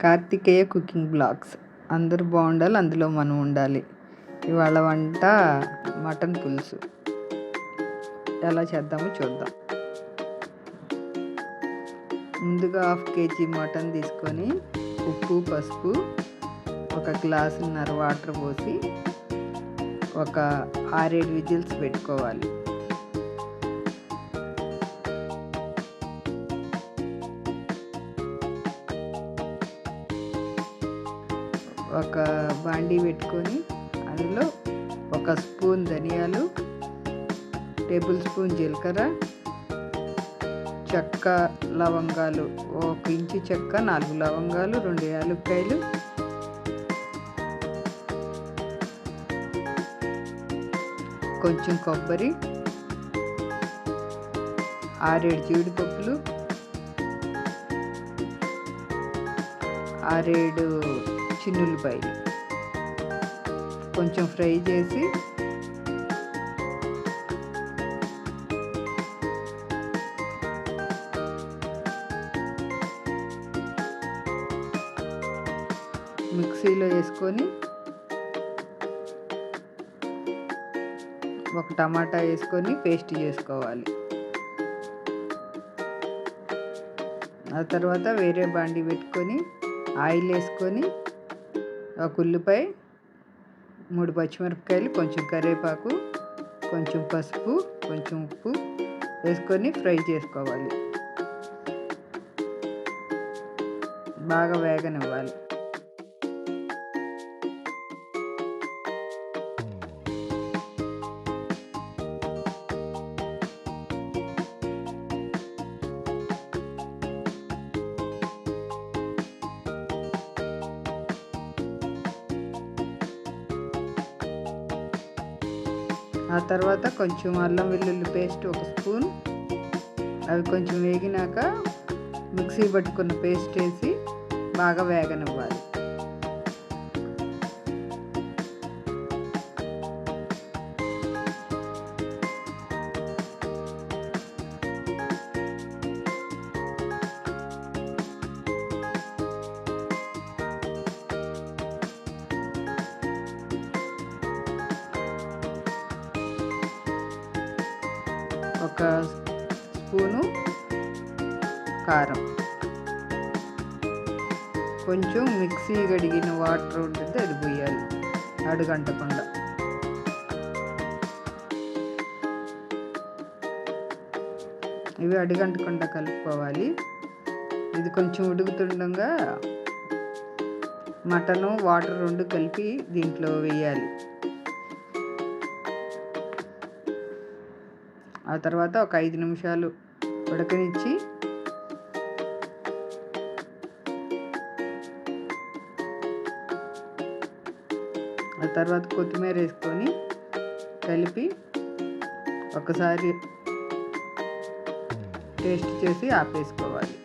Karthikeya cooking blogs. అందరూ బాగుండాలి, అందులో మనం ఉండాలి. ఇవాళ వంట మటన్ పులుసు. ఎలా చేద్దామో చూద్దాం. ముందుగా 1/2 kg మటన్ తీసుకొని ఉప్పు, పసుపు, 1 గ్లాసున్నర వాటర్ పోసి ఒక 6-7 విజిల్స్ పెట్టుకోవాలి. ఒక బాండీ పెట్టుకొని అందులో 1 స్పూన్ ధనియాలు, టేబుల్ స్పూన్ జీలకర్ర, చెక్క, లవంగాలు, 1 ఇంచు చెక్క, 4 లవంగాలు, 2 యాలక్కాయలు, కొంచెం కొబ్బరి, 6-7 జీడిపప్పులు, 6-7 చిన్నులపాయలు కొంచెం ఫ్రై చేసి మిక్సీలో వేసుకొని 1 టమాటా వేసుకొని పేస్ట్ చేసుకోవాలి. ఆ తర్వాత వేరే బాండీ పెట్టుకొని ఆయిల్ వేసుకొని 1 ఉల్లిపాయ, 3 పచ్చిమిరపకాయలు, కొంచెం కరివేపాకు, కొంచెం పసుపు, కొంచెం ఉప్పు వేసుకొని ఫ్రై చేసుకోవాలి. బాగా వేగనివ్వాలి. ఆ తర్వాత కొంచెం అల్లం వెల్లుల్లి పేస్ట్ 1 స్పూన్, అవి కొంచెం వేగినాక మిక్సీ పట్టుకున్న పేస్ట్ వేసి బాగా వేగనివ్వాలి. ఒక స్పూను కారం, కొంచెం మిక్సీ కడిగిన వాటర్ ఉంటుంది, అది పోయాలి అడుగంటకుండా. ఇవి అడుగంటకుండా కలుపుకోవాలి. ఇది కొంచెం ఉడుకుతుండగా మటను, వాటర్ 2 కలిపి దీంట్లో వేయాలి. ఆ తర్వాత ఒక 5 నిమిషాలు ఉడకనిచ్చి ఆ తర్వాత కొత్తిమీర వేసుకొని కలిపి ఒకసారి టేస్ట్ చేసి ఆపేసుకోవాలి.